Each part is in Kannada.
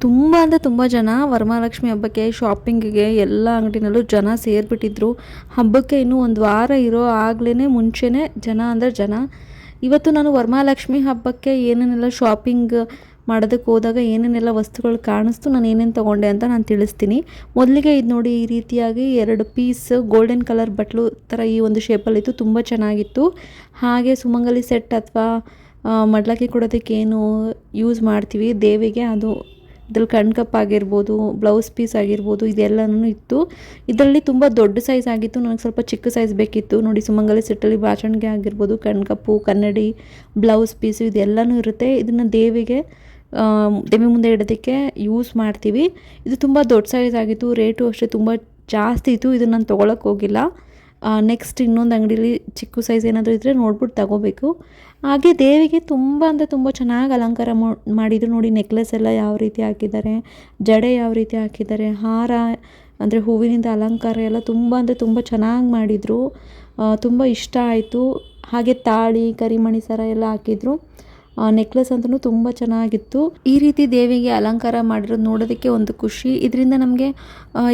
ತುಂಬ ಅಂದರೆ ತುಂಬ ಜನ ವರಮಹಾಲಕ್ಷ್ಮಿ ಹಬ್ಬಕ್ಕೆ ಶಾಪಿಂಗಿಗೆ ಎಲ್ಲ ಅಂಗಡಿನಲ್ಲೂ ಜನ ಸೇರಿಬಿಟ್ಟಿದ್ರು. ಹಬ್ಬಕ್ಕೆ ಇನ್ನೂ ಒಂದು ವಾರ ಇರೋ ಆಗ್ಲೇ ಮುಂಚೆನೇ ಜನ ಅಂದರೆ ಜನ. ಇವತ್ತು ನಾನು ವರಮಹಾಲಕ್ಷ್ಮಿ ಹಬ್ಬಕ್ಕೆ ಏನೇನೆಲ್ಲ ಶಾಪಿಂಗ್ ಮಾಡೋದಕ್ಕೆ ಹೋದಾಗ ಏನೇನೆಲ್ಲ ವಸ್ತುಗಳು ಕಾಣಿಸ್ತು, ನಾನು ಏನೇನು ತೊಗೊಂಡೆ ಅಂತ ನಾನು ತಿಳಿಸ್ತೀನಿ. ಮೊದಲಿಗೆ ಇದು ನೋಡಿ, ಈ ರೀತಿಯಾಗಿ 2 ಪೀಸ್ ಗೋಲ್ಡನ್ ಕಲರ್ ಬಟ್ಲು ಥರ ಈ ಒಂದು ಶೇಪಲ್ಲಿತ್ತು, ತುಂಬ ಚೆನ್ನಾಗಿತ್ತು. ಹಾಗೆ ಸುಮಂಗಲಿ ಸೆಟ್ ಅಥವಾ ಮಡ್ಲಕ್ಕಿ ಕೊಡೋದಕ್ಕೆ ಏನು ಯೂಸ್ ಮಾಡ್ತೀವಿ ದೇವಿಗೆ, ಅದು ಇದ್ರಲ್ಲಿ ಕಣ್ಕಪ್ ಆಗಿರ್ಬೋದು, ಬ್ಲೌಸ್ ಪೀಸ್ ಆಗಿರ್ಬೋದು, ಇದೆಲ್ಲನೂ ಇತ್ತು. ಇದರಲ್ಲಿ ತುಂಬ ದೊಡ್ಡ ಸೈಜ್ ಆಗಿತ್ತು, ನನಗೆ ಸ್ವಲ್ಪ ಚಿಕ್ಕ ಸೈಜ್ ಬೇಕಿತ್ತು. ನೋಡಿ, ಸುಮಂಗಲಿ ಸೆಟ್ಟಲ್ಲಿ ಬಾಚಣಿಗೆ ಆಗಿರ್ಬೋದು, ಕಣ್ಕಪ್ಪು, ಕನ್ನಡಿ, ಬ್ಲೌಸ್ ಪೀಸು ಇದೆಲ್ಲನೂ ಇರುತ್ತೆ. ಇದನ್ನು ದೇವಿ ಮುಂದೆ ಇಡೋದಕ್ಕೆ ಯೂಸ್ ಮಾಡ್ತೀವಿ. ಇದು ತುಂಬ ದೊಡ್ಡ ಸೈಜ್ ಆಗಿತ್ತು, ರೇಟು ಅಷ್ಟೇ ತುಂಬ ಜಾಸ್ತಿ ಇತ್ತು. ಇದನ್ನು ನಾನು ತೊಗೊಳಕ್ಕೆ ಹೋಗಿಲ್ಲ. ನೆಕ್ಸ್ಟ್ ಇನ್ನೊಂದು ಅಂಗಡೀಲಿ ಚಿಕ್ಕ ಸೈಜ್ ಏನಾದರೂ ಇದ್ದರೆ ನೋಡ್ಬಿಟ್ಟು ತಗೋಬೇಕು. ಹಾಗೆ ದೇವಿಗೆ ತುಂಬ ಅಂದರೆ ತುಂಬ ಚೆನ್ನಾಗಿ ಅಲಂಕಾರ ಮಾಡಿದ್ರು. ನೋಡಿ, ನೆಕ್ಲೆಸ್ ಎಲ್ಲ ಯಾವ ರೀತಿ ಹಾಕಿದ್ದಾರೆ, ಜಡೆ ಯಾವ ರೀತಿ ಹಾಕಿದ್ದಾರೆ, ಹಾರ ಅಂದರೆ ಹೂವಿನಿಂದ ಅಲಂಕಾರ ಎಲ್ಲ ತುಂಬ ಅಂದರೆ ತುಂಬ ಚೆನ್ನಾಗಿ ಮಾಡಿದರು. ತುಂಬ ಇಷ್ಟ ಆಯಿತು. ಹಾಗೆ ತಾಳಿ, ಕರಿಮಣಿ ಸರ ಎಲ್ಲ ಹಾಕಿದ್ರು. ನೆಕ್ಲೆಸ್ ಅಂತೂ ತುಂಬ ಚೆನ್ನಾಗಿತ್ತು. ಈ ರೀತಿ ದೇವಿಗೆ ಅಲಂಕಾರ ಮಾಡಿರೋದು ನೋಡೋದಕ್ಕೆ ಒಂದು ಖುಷಿ. ಇದರಿಂದ ನಮಗೆ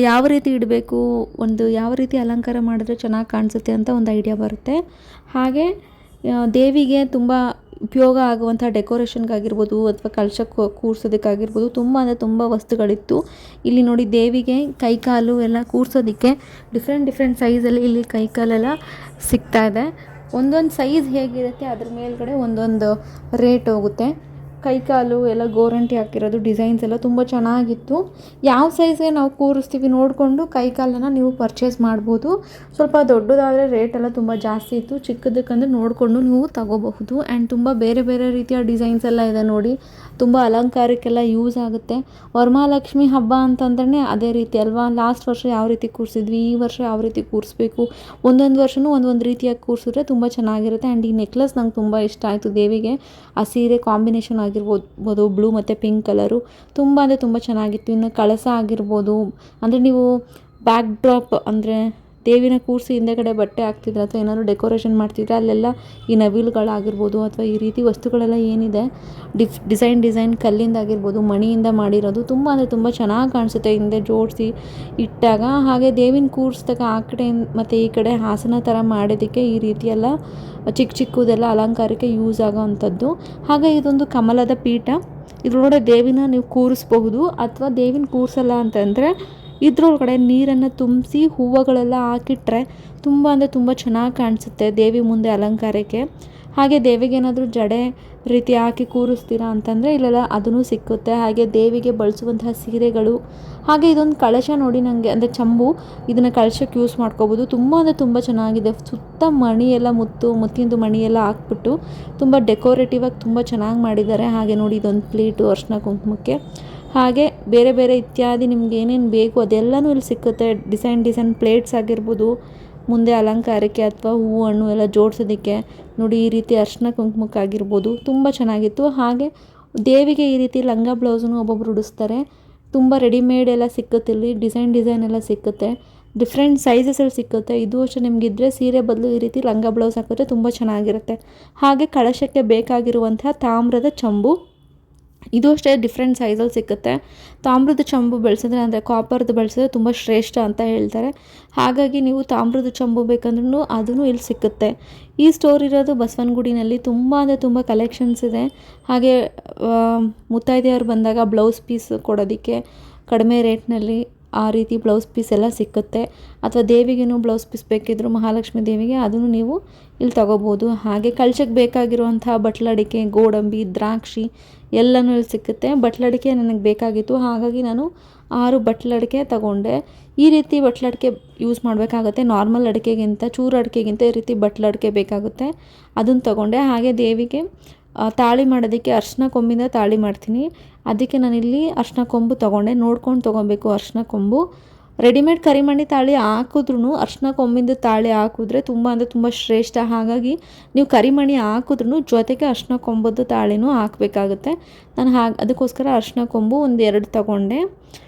ಯಾವ ರೀತಿ ಇಡಬೇಕು, ಒಂದು ಯಾವ ರೀತಿ ಅಲಂಕಾರ ಮಾಡಿದ್ರೆ ಚೆನ್ನಾಗಿ ಕಾಣಿಸುತ್ತೆ ಅಂತ ಒಂದು ಐಡಿಯಾ ಬರುತ್ತೆ. ಹಾಗೆ ದೇವಿಗೆ ತುಂಬ ಉಪಯೋಗ ಆಗುವಂಥ ಡೆಕೋರೇಷನ್ಗಾಗಿರ್ಬೋದು ಅಥವಾ ಕಳಶಕ್ಕೆ ಕೂರಿಸೋದಕ್ಕಾಗಿರ್ಬೋದು ತುಂಬ ಅಂದರೆ ತುಂಬ ವಸ್ತುಗಳಿತ್ತು. ಇಲ್ಲಿ ನೋಡಿ, ದೇವಿಗೆ ಕೈಕಾಲು ಎಲ್ಲ ಕೂರಿಸೋದಕ್ಕೆ ಡಿಫ್ರೆಂಟ್ ಸೈಜಲ್ಲಿ ಇಲ್ಲಿ ಕೈಕಾಲೆಲ್ಲ ಸಿಗ್ತಾ ಇದೆ. ಒಂದೊಂದು ಸೈಜ್ ಹೇಗಿರುತ್ತೆ ಅದ್ರ ಮೇಲ್ಗಡೆ ಒಂದೊಂದು ರೇಟ್ ಹೋಗುತ್ತೆ. ಕೈಕಾಲು ಎಲ್ಲ ಗೋರಂಟಿ ಹಾಕಿರೋದು ಡಿಸೈನ್ಸ್ ಎಲ್ಲ ತುಂಬ ಚೆನ್ನಾಗಿತ್ತು. ಯಾವ ಸೈಜ್ಗೆ ನಾವು ಕೂರಿಸ್ತೀವಿ ನೋಡಿಕೊಂಡು ಕೈಕಾಲನ್ನು ನೀವು ಪರ್ಚೇಸ್ ಮಾಡ್ಬೋದು. ಸ್ವಲ್ಪ ದೊಡ್ಡದಾದರೆ ರೇಟೆಲ್ಲ ತುಂಬ ಜಾಸ್ತಿ ಇತ್ತು, ಚಿಕ್ಕದಕ್ಕಂದರೆ ನೋಡಿಕೊಂಡು ನೀವು ತಗೋಬಹುದು. ಆ್ಯಂಡ್ ತುಂಬ ಬೇರೆ ಬೇರೆ ರೀತಿಯ ಡಿಸೈನ್ಸ್ ಎಲ್ಲ ಇದೆ ನೋಡಿ, ತುಂಬ ಅಲಂಕಾರಕ್ಕೆಲ್ಲ ಯೂಸ್ ಆಗುತ್ತೆ. ವರಮಹಾಲಕ್ಷ್ಮಿ ಹಬ್ಬ ಅಂತಂದ್ರೆ ಅದೇ ರೀತಿ ಅಲ್ವಾ, ಲಾಸ್ಟ್ ವರ್ಷ ಯಾವ ರೀತಿ ಕೂರಿಸಿದ್ವಿ, ಈ ವರ್ಷ ಯಾವ ರೀತಿ ಕೂರಿಸ್ಬೇಕು, ಒಂದೊಂದು ವರ್ಷವೂ ಒಂದೊಂದು ರೀತಿಯಾಗಿ ಕೂರಿಸಿದ್ರೆ ತುಂಬ ಚೆನ್ನಾಗಿರುತ್ತೆ. ಆ್ಯಂಡ್ ಈ ನೆಕ್ಲೆಸ್ ನಂಗೆ ತುಂಬ ಇಷ್ಟ ಆಯಿತು. ದೇವಿಗೆ ಆ ಸೀರೆ ಕಾಂಬಿನೇಷನ್ ಆಗಿರ್ಬೋದು, ಬ್ಲೂ ಮತ್ತು ಪಿಂಕ್ ಕಲರು ತುಂಬ ಅಂದರೆ ತುಂಬ ಚೆನ್ನಾಗಿತ್ತು. ಇನ್ನು ಕಳಸ ಆಗಿರ್ಬೋದು, ಅಂದರೆ ನೀವು ಬ್ಯಾಕ್ ಡ್ರಾಪ್ ಅಂದರೆ ದೇವಿನ ಕೂರಿಸಿ ಹಿಂದೆಗಡೆ ಬಟ್ಟೆ ಹಾಕ್ತಿದ್ರೆ ಅಥವಾ ಏನಾದರೂ ಡೆಕೋರೇಷನ್ ಮಾಡ್ತಿದ್ರೆ ಅಲ್ಲೆಲ್ಲ ಈ ನವಿಲುಗಳಾಗಿರ್ಬೋದು ಅಥವಾ ಈ ರೀತಿ ವಸ್ತುಗಳೆಲ್ಲ ಏನಿದೆ ಡಿಸೈನ್ ಕಲ್ಲಿಂದ ಆಗಿರ್ಬೋದು, ಮಣಿಯಿಂದ ಮಾಡಿರೋದು ತುಂಬ ಅಂದರೆ ತುಂಬ ಚೆನ್ನಾಗಿ ಕಾಣಿಸುತ್ತೆ ಹಿಂದೆ ಜೋಡಿಸಿ ಇಟ್ಟಾಗ. ಹಾಗೆ ದೇವಿನ ಕೂರಿಸಿದಾಗ ಆ ಕಡೆ ಮತ್ತು ಈ ಕಡೆ ಹಾಸನ ಥರ ಮಾಡೋದಕ್ಕೆ ಈ ರೀತಿಯೆಲ್ಲ ಚಿಕ್ಕದೆಲ್ಲ ಅಲಂಕಾರಕ್ಕೆ ಯೂಸ್ ಆಗೋ ಅಂಥದ್ದು. ಹಾಗೆ ಇದೊಂದು ಕಮಲದ ಪೀಠ, ಇದ್ರೊಳಗಡೆ ದೇವಿನ ನೀವು ಕೂರಿಸ್ಬಹುದು. ಅಥವಾ ದೇವಿನ ಕೂರಿಸಲ್ಲ ಅಂತಂದರೆ ಇದ್ರೊಳಗಡೆ ನೀರನ್ನು ತುಂಬಿಸಿ ಹೂವುಗಳೆಲ್ಲ ಹಾಕಿಟ್ರೆ ತುಂಬ ಅಂದರೆ ತುಂಬ ಚೆನ್ನಾಗಿ ಕಾಣಿಸುತ್ತೆ ದೇವಿ ಮುಂದೆ ಅಲಂಕಾರಕ್ಕೆ. ಹಾಗೆ ದೇವಿಗೆ ಏನಾದರೂ ಜಡೆ ರೀತಿ ಹಾಕಿ ಕೂರಿಸ್ತೀರಾ ಅಂತಂದರೆ ಇಲ್ಲೆಲ್ಲ ಅದೂ ಸಿಕ್ಕುತ್ತೆ. ಹಾಗೆ ದೇವಿಗೆ ಬಳಸುವಂತಹ ಸೀರೆಗಳು. ಹಾಗೆ ಇದೊಂದು ಕಳಶ ನೋಡಿ, ನನಗೆ ಅಂದರೆ ಚಂಬು, ಇದನ್ನು ಕಳಶಕ್ಕೆ ಯೂಸ್ ಮಾಡ್ಕೋಬೋದು. ತುಂಬ ಅಂದರೆ ತುಂಬ ಚೆನ್ನಾಗಿದೆ. ಸುತ್ತ ಮಣಿ ಎಲ್ಲ ಮುತ್ತಿಂದು ಮಣಿ ಎಲ್ಲ ಹಾಕ್ಬಿಟ್ಟು ತುಂಬ ಡೆಕೋರೇಟಿವ್ ಆಗಿ ತುಂಬ ಚೆನ್ನಾಗಿ ಮಾಡಿದ್ದಾರೆ. ಹಾಗೆ ನೋಡಿ, ಇದೊಂದು ಪ್ಲೇಟು ಅರಿಶಿನ ಕುಂಕುಮಕ್ಕೆ. ಹಾಗೆ ಬೇರೆ ಬೇರೆ ಇತ್ಯಾದಿ ನಿಮ್ಗೆ ಏನೇನು ಬೇಕು ಅದೆಲ್ಲನೂ ಇಲ್ಲಿ ಸಿಕ್ಕುತ್ತೆ. ಡಿಸೈನ್ ಪ್ಲೇಟ್ಸ್ ಆಗಿರ್ಬೋದು, ಮುಂದೆ ಅಲಂಕಾರಕ್ಕೆ ಅಥವಾ ಹೂವು ಹಣ್ಣು ಎಲ್ಲ ಜೋಡಿಸೋದಕ್ಕೆ ನೋಡಿ, ಈ ರೀತಿ ಅರಿಶಿನ ಕುಂಕುಮಕ್ಕಾಗಿರ್ಬೋದು ತುಂಬ ಚೆನ್ನಾಗಿತ್ತು. ಹಾಗೆ ದೇವಿಗೆ ಈ ರೀತಿ ಲಂಗ ಬ್ಲೌಸನ್ನು ಒಬ್ಬೊಬ್ರು ಉಡಿಸ್ತಾರೆ. ತುಂಬ ರೆಡಿಮೇಡ್ ಎಲ್ಲ ಸಿಕ್ಕುತ್ತೆ ಇಲ್ಲಿ, ಡಿಸೈನ್ ಎಲ್ಲ ಸಿಕ್ಕುತ್ತೆ, ಡಿಫ್ರೆಂಟ್ ಸೈಜಸಲ್ಲಿ ಸಿಕ್ಕುತ್ತೆ. ಇದು ಅಷ್ಟೇ, ನಿಮಗಿದ್ರೆ ಸೀರೆ ಬದಲು ಈ ರೀತಿ ಲಂಗ ಬ್ಲೌಸ್ ಹಾಕಿದ್ರೆ ತುಂಬ ಚೆನ್ನಾಗಿರುತ್ತೆ. ಹಾಗೆ ಕಳಶಕ್ಕೆ ಬೇಕಾಗಿರುವಂಥ ತಾಮ್ರದ ಚಂಬು, ಇದು ಅಷ್ಟೇ ಡಿಫ್ರೆಂಟ್ ಸೈಜಲ್ಲಿ ಸಿಕ್ಕುತ್ತೆ. ತಾಮ್ರದ ಚಂಬು ಬೆಳೆಸಿದ್ರೆ ಅಂದರೆ ಕಾಪರ್ದು ಬೆಳೆಸಿದ್ರೆ ತುಂಬ ಶ್ರೇಷ್ಠ ಅಂತ ಹೇಳ್ತಾರೆ. ಹಾಗಾಗಿ ನೀವು ತಾಮ್ರದ ಚಂಬು ಬೇಕಂದ್ರೂ ಅದೂ ಇಲ್ಲಿ ಸಿಕ್ಕುತ್ತೆ. ಈ ಸ್ಟೋರ್ ಇರೋದು ಬಸವನಗುಡಿನಲ್ಲಿ. ತುಂಬ ಅಂದರೆ ತುಂಬ ಕಲೆಕ್ಷನ್ಸ್ ಇದೆ. ಹಾಗೆ ಮುತ್ತೈದೆಯವ್ರು ಬಂದಾಗ ಬ್ಲೌಸ್ ಪೀಸ್ ಕೊಡೋದಕ್ಕೆ ಕಡಿಮೆ ರೇಟ್ನಲ್ಲಿ ಆ ರೀತಿ ಬ್ಲೌಸ್ ಪೀಸ್ ಎಲ್ಲ ಸಿಕ್ಕುತ್ತೆ. ಅಥವಾ ದೇವಿಗೇನು ಬ್ಲೌಸ್ ಪೀಸ್ ಬೇಕಿದ್ರು ಮಹಾಲಕ್ಷ್ಮಿ ದೇವಿಗೆ, ಅದನ್ನು ನೀವು ಇಲ್ಲಿ ತಗೋಬೋದು. ಹಾಗೆ ಕಳಶಕ್ಕೆ ಬೇಕಾಗಿರುವಂಥ ಬಟ್ಲಡಿಕೆ, ಗೋಡಂಬಿ, ದ್ರಾಕ್ಷಿ ಎಲ್ಲನೂ ಇಲ್ಲಿ ಸಿಕ್ಕುತ್ತೆ. ಬಟ್ಲಡಿಕೆ ನನಗೆ ಬೇಕಾಗಿತ್ತು, ಹಾಗಾಗಿ ನಾನು 6 ಬಟ್ಲಡಿಕೆ ತಗೊಂಡೆ. ಈ ರೀತಿ ಬಟ್ಲಡಿಕೆ ಯೂಸ್ ಮಾಡಬೇಕಾಗುತ್ತೆ. ನಾರ್ಮಲ್ ಅಡಿಕೆಗಿಂತ, ಚೂರು ಅಡಿಕೆಗಿಂತ ಈ ರೀತಿ ಬಟ್ಲಡಿಕೆ ಬೇಕಾಗುತ್ತೆ, ಅದನ್ನು ತಗೊಂಡೆ. ಹಾಗೆ ದೇವಿಗೆ ತಾಳಿ ಮಾಡೋದಕ್ಕೆ ಅರಿಶಿನ ಕೊಂಬಿಂದ ತಾಳಿ ಮಾಡ್ತೀನಿ. ಅದಕ್ಕೆ ನಾನಿಲ್ಲಿ ಅರಿಶಿನ ಕೊಂಬು ತೊಗೊಂಡೆ. ನೋಡ್ಕೊಂಡು ತೊಗೊಬೇಕು ಅರಿಶಿನ ಕೊಂಬು. ರೆಡಿಮೇಡ್ ಕರಿಮಣಿ ತಾಳಿ ಹಾಕಿದ್ರೂ ಅರಿಶಿನ ಕೊಂಬಿಂದ ತಾಳಿ ಹಾಕಿದ್ರೆ ತುಂಬ ಅಂದರೆ ತುಂಬ ಶ್ರೇಷ್ಠ. ಹಾಗಾಗಿ ನೀವು ಕರಿಮಣಿ ಹಾಕಿದ್ರೂ ಜೊತೆಗೆ ಅರಿಶಿನ ಕೊಂಬದ್ದು ತಾಳಿನೂ ಹಾಕಬೇಕಾಗುತ್ತೆ. ನಾನು ಅದಕ್ಕೋಸ್ಕರ ಅರಿಶಿನ ಕೊಂಬು 1-2 ತೊಗೊಂಡೆ.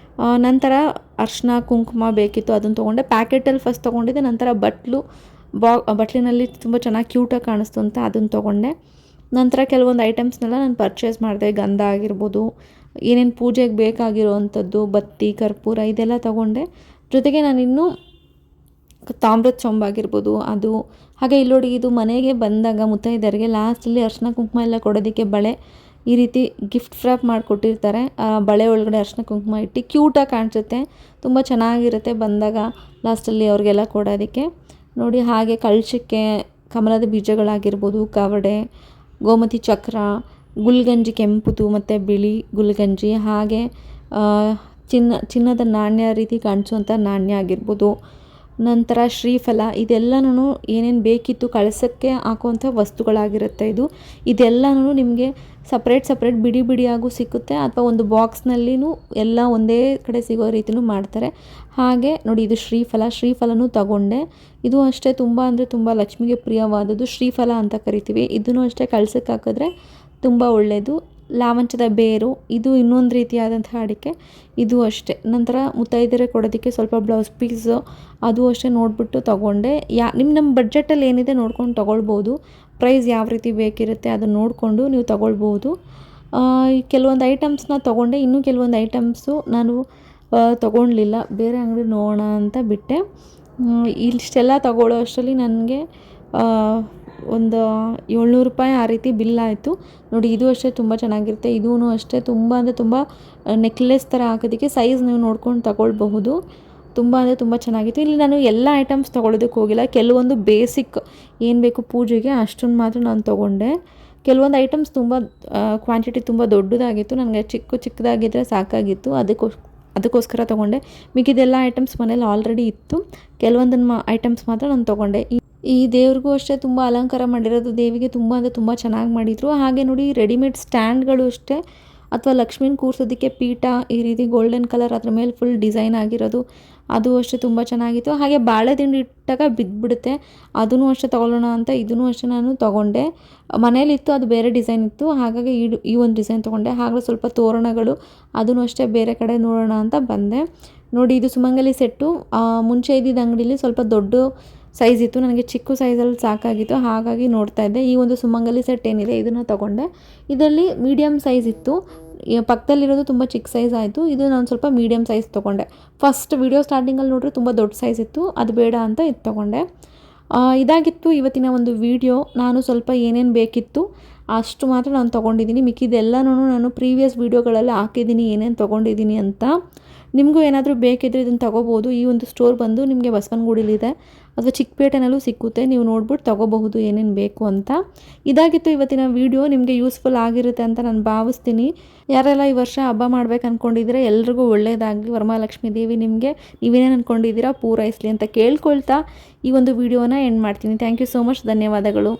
ನಂತರ ಅರಿಶಿನ ಕುಂಕುಮ ಬೇಕಿತ್ತು, ಅದನ್ನು ತೊಗೊಂಡೆ. ಪ್ಯಾಕೆಟಲ್ಲಿ ಫಸ್ಟ್ ತೊಗೊಂಡಿದ್ದೆ, ನಂತರ ಬಟ್ಲಿನಲ್ಲಿ ತುಂಬ ಚೆನ್ನಾಗಿ ಕ್ಯೂಟಾಗಿ ಕಾಣಿಸ್ತು ಅಂತ ಅದನ್ನು ತೊಗೊಂಡೆ. ನಂತರ ಕೆಲವೊಂದು ಐಟಮ್ಸ್ನೆಲ್ಲ ನಾನು ಪರ್ಚೇಸ್ ಮಾಡಿದೆ. ಗಂಧ ಆಗಿರ್ಬೋದು, ಏನೇನು ಪೂಜೆಗೆ ಬೇಕಾಗಿರೋವಂಥದ್ದು ಬತ್ತಿ ಕರ್ಪೂರ ಇದೆಲ್ಲ ತೊಗೊಂಡೆ. ಜೊತೆಗೆ ನಾನಿನ್ನೂ ತಾಮ್ರದ ಚೊಂಬಾಗಿರ್ಬೋದು ಅದು, ಹಾಗೆ ಇಲ್ಲಿ ನೋಡಿ ಇದು ಮನೆಗೆ ಬಂದಾಗ ಮುತ್ತೈದೆಯರಿಗೆ ಲಾಸ್ಟಲ್ಲಿ ಅರಿಶಿನ ಕುಂಕುಮ ಎಲ್ಲ ಕೊಡೋದಕ್ಕೆ ಬಳೆ ಈ ರೀತಿ ಗಿಫ್ಟ್ ರ್ಯಾಪ್ ಮಾಡಿಕೊಟ್ಟಿರ್ತಾರೆ. ಬಳೆ ಒಳಗಡೆ ಅರಿಶಿನ ಕುಂಕುಮ ಇಟ್ಟು ಕ್ಯೂಟಾಗಿ ಕಾಣಿಸುತ್ತೆ, ತುಂಬ ಚೆನ್ನಾಗಿರುತ್ತೆ ಬಂದಾಗ ಲಾಸ್ಟಲ್ಲಿ ಅವ್ರಿಗೆಲ್ಲ ಕೊಡೋದಕ್ಕೆ ನೋಡಿ. ಹಾಗೆ ಕಳಶಕ್ಕೆ ಕಮಲದ ಬೀಜಗಳಾಗಿರ್ಬೋದು, ಕವಡೆ, ಗೋಮತಿ ಚಕ್ರ, ಗುಲ್ಗಂಜಿ ಕೆಂಪುದು ಮತ್ತು ಬಿಳಿ ಗುಲ್ಗಂಜಿ, ಹಾಗೆ ಚಿನ್ನದ ನಾಣ್ಯ ರೀತಿ ಕಾಣಿಸುವಂಥ ನಾಣ್ಯ ಆಗಿರ್ಬೋದು, ನಂತರ ಶ್ರೀಫಲ, ಇದೆಲ್ಲನೂ ಏನೇನು ಬೇಕಿತ್ತು ಕಳಸಕ್ಕೆ ಹಾಕುವಂಥ ವಸ್ತುಗಳಾಗಿರುತ್ತೆ. ಇದೆಲ್ಲನೂ ನಿಮಗೆ ಸಪ್ರೇಟ್ ಬಿಡಿ ಬಿಡಿಯಾಗೂ ಸಿಕ್ಕುತ್ತೆ, ಅಥವಾ ಒಂದು ಬಾಕ್ಸ್ನಲ್ಲಿನೂ ಎಲ್ಲ ಒಂದೇ ಕಡೆ ಸಿಗೋ ರೀತಿಯೂ ಮಾಡ್ತಾರೆ. ಹಾಗೆ ನೋಡಿ ಇದು ಶ್ರೀಫಲನೂ ತಗೊಂಡೆ. ಇದು ಅಷ್ಟೇ ತುಂಬ ಅಂದರೆ ತುಂಬ ಲಕ್ಷ್ಮಿಗೆ ಪ್ರಿಯವಾದದ್ದು ಶ್ರೀಫಲ ಅಂತ ಕರಿತೀವಿ. ಇದನ್ನು ಅಷ್ಟೇ ಕಳಸಕ್ಕೆ ಹಾಕಿದ್ರೆ ತುಂಬ ಒಳ್ಳೆಯದು. ಲಾವಂಚದ ಬೇರು, ಇದು ಇನ್ನೊಂದು ರೀತಿಯಾದಂಥ ಅಡಿಕೆ, ಇದು ಅಷ್ಟೇ. ನಂತರ ಮುತ್ತೈದೆರೆ ಕೊಡೋದಕ್ಕೆ ಸ್ವಲ್ಪ ಬ್ಲೌಸ್ ಪೀಸು, ಅದು ಅಷ್ಟೇ ನೋಡಿಬಿಟ್ಟು ತೊಗೊಂಡೆ. ನಮ್ಮ ಬಡ್ಜೆಟಲ್ಲಿ ಏನಿದೆ ನೋಡ್ಕೊಂಡು ತೊಗೊಳ್ಬೋದು. ಪ್ರೈಸ್ ಯಾವ ರೀತಿ ಬೇಕಿರುತ್ತೆ ಅದನ್ನು ನೋಡಿಕೊಂಡು ನೀವು ತೊಗೊಳ್ಬೋದು. ಕೆಲವೊಂದು ಐಟಮ್ಸ್ನ ತೊಗೊಂಡೆ, ಇನ್ನೂ ಕೆಲವೊಂದು ಐಟಮ್ಸು ನಾನು ತೊಗೊಳ್ಲಿಲ್ಲ, ಬೇರೆ ಅಂಗಡಿ ನೋಡೋಣ ಅಂತ ಬಿಟ್ಟೆ. ಇಷ್ಟೆಲ್ಲ ತೊಗೊಳ್ಳೋ ಅಷ್ಟರಲ್ಲಿ ನನಗೆ ಒಂದು 700 ರೂಪಾಯಿ ಆ ರೀತಿ ಬಿಲ್ ಆಯಿತು ನೋಡಿ. ಇದು ಅಷ್ಟೇ ತುಂಬ ಚೆನ್ನಾಗಿರುತ್ತೆ. ಇದೂ ಅಷ್ಟೇ ತುಂಬ ಅಂದರೆ ತುಂಬ ನೆಕ್ಲೆಸ್ ಥರ ಹಾಕೋದಕ್ಕೆ ಸೈಜ್ ನೀವು ನೋಡ್ಕೊಂಡು ತಗೊಳ್ಬಹುದು. ತುಂಬ ಅಂದರೆ ತುಂಬ ಚೆನ್ನಾಗಿತ್ತು. ಇಲ್ಲಿ ನಾನು ಎಲ್ಲ ಐಟಮ್ಸ್ ತೊಗೊಳೋದಕ್ಕೆ ಹೋಗಿಲ್ಲ, ಕೆಲವೊಂದು ಬೇಸಿಕ್ ಏನು ಬೇಕು ಪೂಜೆಗೆ ಅಷ್ಟನ್ನು ಮಾತ್ರ ನಾನು ತೊಗೊಂಡೆ. ಕೆಲವೊಂದು ಐಟಮ್ಸ್ ತುಂಬ ಕ್ವಾಂಟಿಟಿ ತುಂಬ ದೊಡ್ಡದಾಗಿತ್ತು, ನನಗೆ ಚಿಕ್ಕದಾಗಿದ್ದರೆ ಸಾಕಾಗಿತ್ತು, ಅದಕ್ಕೋಸ್ಕರ ತೊಗೊಂಡೆ. ಮಿಕ್ಕಿದೆಲ್ಲ ಐಟಮ್ಸ್ ಮನೇಲಿ ಆಲ್ರೆಡಿ ಇತ್ತು, ಕೆಲವೊಂದನ್ನು ಐಟಮ್ಸ್ ಮಾತ್ರ ನಾನು ತೊಗೊಂಡೆ. ಈ ದೇವ್ರಿಗೂ ಅಷ್ಟೇ ತುಂಬ ಅಲಂಕಾರ ಮಾಡಿರೋದು, ದೇವಿಗೆ ತುಂಬ ಅಂದರೆ ತುಂಬ ಚೆನ್ನಾಗಿ ಮಾಡಿದರು. ಹಾಗೆ ನೋಡಿ ರೆಡಿಮೇಡ್ ಸ್ಟ್ಯಾಂಡ್ಗಳು ಅಷ್ಟೇ, ಅಥವಾ ಲಕ್ಷ್ಮೀನ ಕೂರಿಸೋದಕ್ಕೆ ಪೀಠ ಈ ರೀತಿ ಗೋಲ್ಡನ್ ಕಲರ್ ಅದ್ರ ಮೇಲೆ ಫುಲ್ ಡಿಸೈನ್ ಆಗಿರೋದು, ಅದು ಅಷ್ಟೇ ತುಂಬ ಚೆನ್ನಾಗಿತ್ತು. ಹಾಗೆ ಬಾಳೆ ದಿಂಡು ಇಟ್ಟಾಗ ಬಿದ್ದುಬಿಡುತ್ತೆ, ಅದೂ ಅಷ್ಟೇ ತೊಗೊಳ್ಳೋಣ ಅಂತ ಇದೂ ಅಷ್ಟೇ ನಾನು ತೊಗೊಂಡೆ. ಮನೇಲಿತ್ತು, ಅದು ಬೇರೆ ಡಿಸೈನ್ ಇತ್ತು, ಹಾಗಾಗಿ ಈ ಒಂದು ಡಿಸೈನ್ ತೊಗೊಂಡೆ. ಹಾಗೆ ಸ್ವಲ್ಪ ತೋರಣಗಳು, ಅದೂ ಅಷ್ಟೇ ಬೇರೆ ಕಡೆ ನೋಡೋಣ ಅಂತ ಬಂದೆ ನೋಡಿ. ಇದು ಸುಮಂಗಲಿ ಸೆಟ್ಟು, ಮುಂಚೆ ಇದ್ದಿದ್ದ ಅಂಗಡಿಲಿ ಸ್ವಲ್ಪ ದೊಡ್ಡ ಸೈಜ್ ಇತ್ತು, ನನಗೆ ಚಿಕ್ಕ ಸೈಜಲ್ಲಿ ಸಾಕಾಗಿತ್ತು, ಹಾಗಾಗಿ ನೋಡ್ತಾ ಇದ್ದೆ. ಈ ಒಂದು ಸುಮಂಗಲಿ ಸೆಟ್ ಏನಿದೆ ಇದನ್ನು ತೊಗೊಂಡೆ. ಇದರಲ್ಲಿ ಮೀಡಿಯಮ್ ಸೈಜ್ ಇತ್ತು, ಪಕ್ಕದಲ್ಲಿರೋದು ತುಂಬ ಚಿಕ್ಕ ಸೈಜ್ ಆಯಿತು, ಇದು ನಾನು ಸ್ವಲ್ಪ ಮೀಡಿಯಮ್ ಸೈಜ್ ತೊಗೊಂಡೆ. ಫಸ್ಟ್ ವಿಡಿಯೋ ಸ್ಟಾರ್ಟಿಂಗಲ್ಲಿ ನೋಡ್ರೆ ತುಂಬ ದೊಡ್ಡ ಸೈಜ್ ಇತ್ತು, ಅದು ಬೇಡ ಅಂತ ಇದು ತೊಗೊಂಡೆ. ಇದಾಗಿತ್ತು ಇವತ್ತಿನ ಒಂದು ವಿಡಿಯೋ. ನಾನು ಸ್ವಲ್ಪ ಏನೇನು ಬೇಕಿತ್ತು ಅಷ್ಟು ಮಾತ್ರ ನಾನು ತೊಗೊಂಡಿದ್ದೀನಿ, ಮಿಕ್ಕಿದೆಲ್ಲನೂ ನಾನು ಪ್ರೀವಿಯಸ್ ವೀಡಿಯೋಗಳಲ್ಲಿ ಹಾಕಿದ್ದೀನಿ ಏನೇನು ತೊಗೊಂಡಿದ್ದೀನಿ ಅಂತ. ನಿಮಗೂ ಏನಾದರೂ ಬೇಕಿದ್ದರೆ ಇದನ್ನು ತೊಗೋಬೋದು. ಈ ಒಂದು ಸ್ಟೋರ್ ಬಂದು ನಿಮಗೆ ಬಸವನಗುಡಿಲಿದೆ, ಅಥವಾ ಚಿಕ್ಕಪೇಟೆನಲ್ಲೂ ಸಿಕ್ಕುತ್ತೆ, ನೀವು ನೋಡ್ಬಿಟ್ಟು ತೊಗೋಬಹುದು ಏನೇನು ಬೇಕು ಅಂತ. ಇದಾಗಿತ್ತು ಇವತ್ತಿನ ವಿಡಿಯೋ, ನಿಮಗೆ ಯೂಸ್ಫುಲ್ ಆಗಿರುತ್ತೆ ಅಂತ ನಾನು ಭಾವಿಸ್ತೀನಿ. ಯಾರೆಲ್ಲ ಈ ವರ್ಷ ಹಬ್ಬ ಮಾಡ್ಬೇಕು ಅಂದ್ಕೊಂಡಿದ್ದೀರಾ ಎಲ್ರಿಗೂ ಒಳ್ಳೆಯದಾಗಲಿ, ವರಮಹಾಲಕ್ಷ್ಮೀ ದೇವಿ ನಿಮಗೆ ನೀವೇನೇನು ಅಂದ್ಕೊಂಡಿದ್ದೀರಾ ಪೂರೈಸಲಿ ಅಂತ ಕೇಳ್ಕೊಳ್ತಾ ಈ ಒಂದು ವಿಡಿಯೋನ ಎಂಡ್ ಮಾಡ್ತೀನಿ. ಥ್ಯಾಂಕ್ ಯು ಸೋ ಮಚ್, ಧನ್ಯವಾದಗಳು.